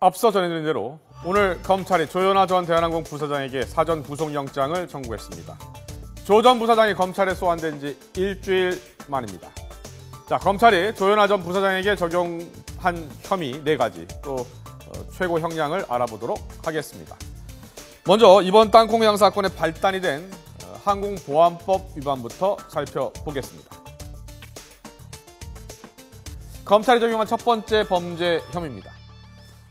앞서 전해드린 대로 오늘 검찰이 조현아 전 대한항공 부사장에게 사전 구속영장을 청구했습니다. 조 전 부사장이 검찰에 소환된 지 일주일 만입니다. 자, 검찰이 조현아 전 부사장에게 적용한 혐의 4가지, 또 최고 형량을 알아보도록 하겠습니다. 먼저 이번 땅콩 회항 사건의 발단이 된 항공보안법 위반부터 살펴보겠습니다. 검찰이 적용한 첫 번째 범죄 혐의입니다.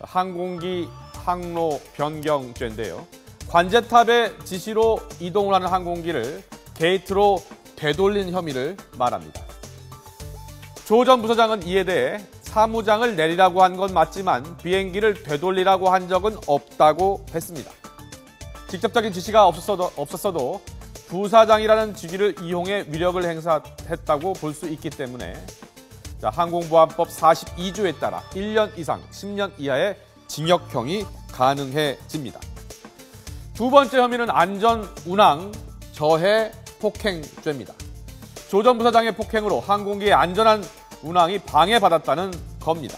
항공기 항로 변경죄인데요. 관제탑의 지시로 이동을 하는 항공기를 게이트로 되돌린 혐의를 말합니다. 조 전 부사장은 이에 대해 사무장을 내리라고 한 건 맞지만 비행기를 되돌리라고 한 적은 없다고 했습니다. 직접적인 지시가 없었어도 부사장이라는 직위를 이용해 위력을 행사했다고 볼 수 있기 때문에 항공보안법 42조에 따라 1년 이상 10년 이하의 징역형이 가능해집니다. 두 번째 혐의는 안전운항 저해 폭행죄입니다. 조 전 부사장의 폭행으로 항공기의 안전한 운항이 방해받았다는 겁니다.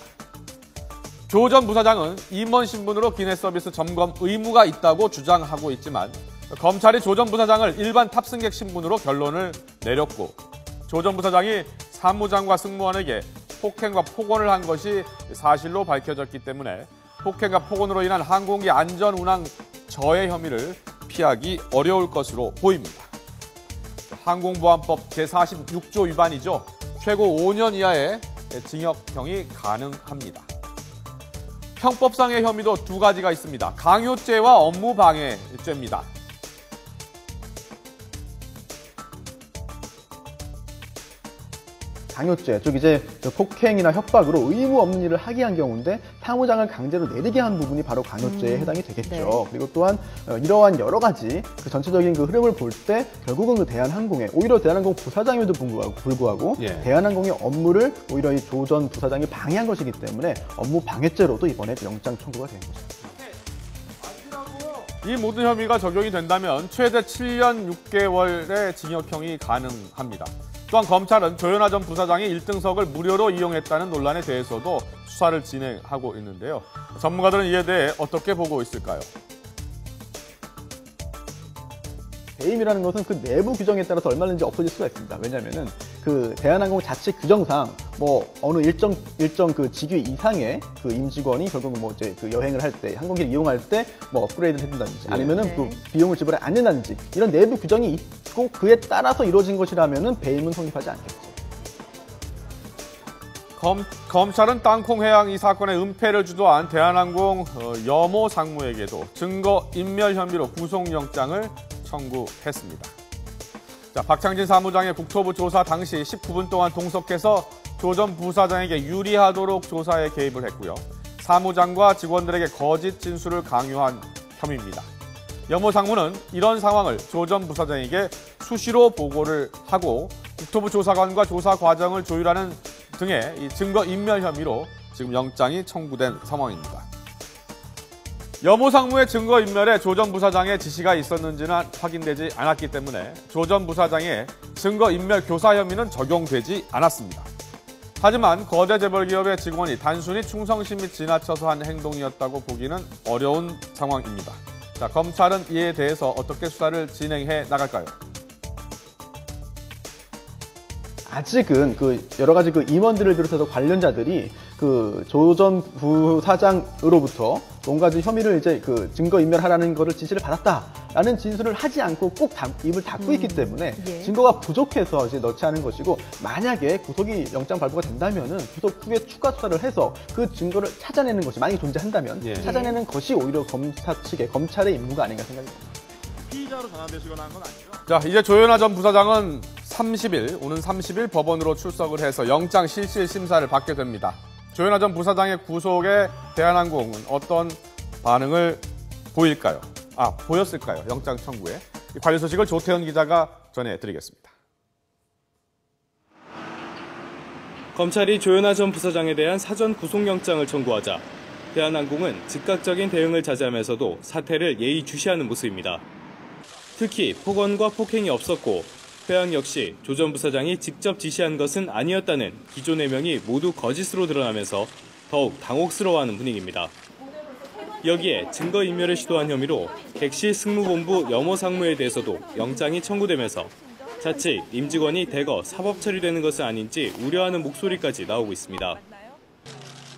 조 전 부사장은 임원 신분으로 기내 서비스 점검 의무가 있다고 주장하고 있지만 검찰이 조 전 부사장을 일반 탑승객 신분으로 결론을 내렸고 조 전 부사장이 사무장과 승무원에게 폭행과 폭언을 한 것이 사실로 밝혀졌기 때문에 폭행과 폭언으로 인한 항공기 안전 운항 저해 혐의를 피하기 어려울 것으로 보입니다. 항공보안법 제46조 위반이죠. 최고 5년 이하의 징역형이 가능합니다. 형법상의 혐의도 2가지가 있습니다. 강요죄와 업무방해죄입니다. 강요죄, 즉 이제 폭행이나 협박으로 의무 없는 일을 하게 한 경우인데 사무장을 강제로 내리게 한 부분이 바로 강요죄에 해당이 되겠죠. 네. 그리고 또한 이러한 여러 가지 전체적인 흐름을 볼 때 결국은 대한항공에 오히려 대한항공 부사장임에도 불구하고 예. 대한항공의 업무를 오히려 이 조 전 부사장이 방해한 것이기 때문에 업무 방해죄로도 이번에 영장 청구가 된 거죠. 이 모든 혐의가 적용이 된다면 최대 7년 6개월의 징역형이 가능합니다. 또한 검찰은 조현아 전 부사장이 1등석을 무료로 이용했다는 논란에 대해서도 수사를 진행하고 있는데요. 전문가들은 이에 대해 어떻게 보고 있을까요? 배임이라는 것은 그 내부 규정에 따라서 얼마든지 없어질 수가 있습니다. 왜냐하면은 그 대한항공 자체 규정상 어느 일정 그 직위 이상의 그 임직원이 결국 이제 그 여행을 할 때 항공기를 이용할 때 업그레이드를 해준다든지 아니면은 그 비용을 지불해 안 된다든지 이런 내부 규정이 있고 그에 따라서 이루어진 것이라면은 배임은 성립하지 않겠죠. 검찰은 땅콩 회항 이 사건의 은폐를 주도한 대한항공 여모 상무에게도 증거 인멸 혐의로 구속영장을 청구했습니다. 박창진 사무장의 국토부 조사 당시 19분 동안 동석해서 조 전 부사장에게 유리하도록 조사에 개입을 했고요. 사무장과 직원들에게 거짓 진술을 강요한 혐의입니다. 여모 상무는 이런 상황을 조 전 부사장에게 수시로 보고를 하고 국토부 조사관과 조사 과정을 조율하는 등의 이 증거 인멸 혐의로 지금 영장이 청구된 상황입니다. 여모 상무의 증거 인멸에 조 전 부사장의 지시가 있었는지는 확인되지 않았기 때문에 조 전 부사장의 증거 인멸 교사 혐의는 적용되지 않았습니다. 하지만 거대 재벌 기업의 직원이 단순히 충성심이 지나쳐서 한 행동이었다고 보기는 어려운 상황입니다. 검찰은 이에 대해서 어떻게 수사를 진행해 나갈까요? 아직은 여러 가지 임원들을 비롯해서 관련자들이 조 전 부사장으로부터 뭔가 혐의를 증거 인멸하라는 것을 지시를 받았다라는 진술을 하지 않고 꼭 입을 닫고 있기 때문에 예. 증거가 부족해서 넣지 않은 것이고 만약에 구속이 영장 발부가 된다면은 구속 후에 추가 수사를 해서 그 증거를 찾아내는 것이 만약에 존재한다면 예. 찾아내는 것이 오히려 검찰의 임무가 아닌가 생각이 듭니다. 피의자로 전환되시거나 한 건 아니죠? 자, 이제 조현아 전 부사장은 오는 30일 법원으로 출석을 해서 영장 실질 심사를 받게 됩니다. 조현아 전 부사장의 구속에 대한항공은 어떤 반응을 보였을까요? 영장 청구에. 관련 소식을 조태현 기자가 전해드리겠습니다. 검찰이 조현아 전 부사장에 대한 사전 구속영장을 청구하자 대한항공은 즉각적인 대응을 자제하면서도 사태를 예의주시하는 모습입니다. 특히 폭언과 폭행이 없었고 회항 역시 조 전 부사장이 직접 지시한 것은 아니었다는 기존 해명이 모두 거짓으로 드러나면서 더욱 당혹스러워하는 분위기입니다. 여기에 증거인멸을 시도한 혐의로 객실 승무본부 염호 상무에 대해서도 영장이 청구되면서 자칫 임직원이 대거 사법 처리되는 것은 아닌지 우려하는 목소리까지 나오고 있습니다.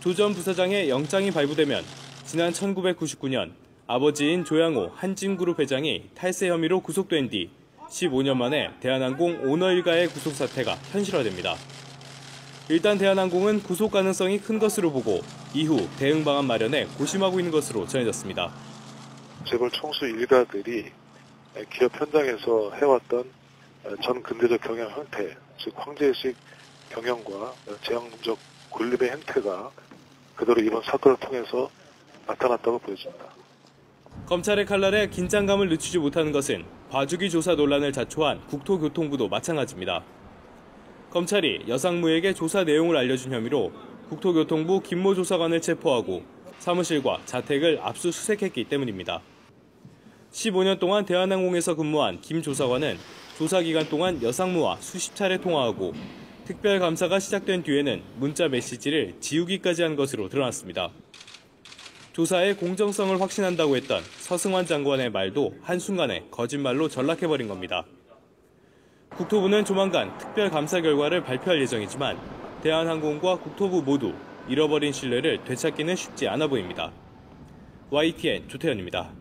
조 전 부사장의 영장이 발부되면 지난 1999년 아버지인 조양호 한진그룹 회장이 탈세 혐의로 구속된 뒤 15년 만에 대한항공 오너 일가의 구속 사태가 현실화됩니다. 일단 대한항공은 구속 가능성이 큰 것으로 보고 이후 대응 방안 마련에 고심하고 있는 것으로 전해졌습니다. 재벌 총수 일가들이 기업 현장에서 해왔던 전 근대적 경영 형태, 즉 황제의식 경영과 제왕적 군림의 행태가 그대로 이번 사건을 통해서 나타났다고 보여집니다. 검찰의 칼날에 긴장감을 늦추지 못하는 것은 봐주기 조사 논란을 자초한 국토교통부도 마찬가지입니다. 검찰이 여상무에게 조사 내용을 알려준 혐의로 국토교통부 김모 조사관을 체포하고 사무실과 자택을 압수수색했기 때문입니다. 15년 동안 대한항공에서 근무한 김 조사관은 조사 기간 동안 여상무와 수십 차례 통화하고 특별감사가 시작된 뒤에는 문자 메시지를 지우기까지 한 것으로 드러났습니다. 조사의 공정성을 확신한다고 했던 서승환 장관의 말도 한순간에 거짓말로 전락해버린 겁니다. 국토부는 조만간 특별감사 결과를 발표할 예정이지만 대한항공과 국토부 모두 잃어버린 신뢰를 되찾기는 쉽지 않아 보입니다. YTN 조태현입니다.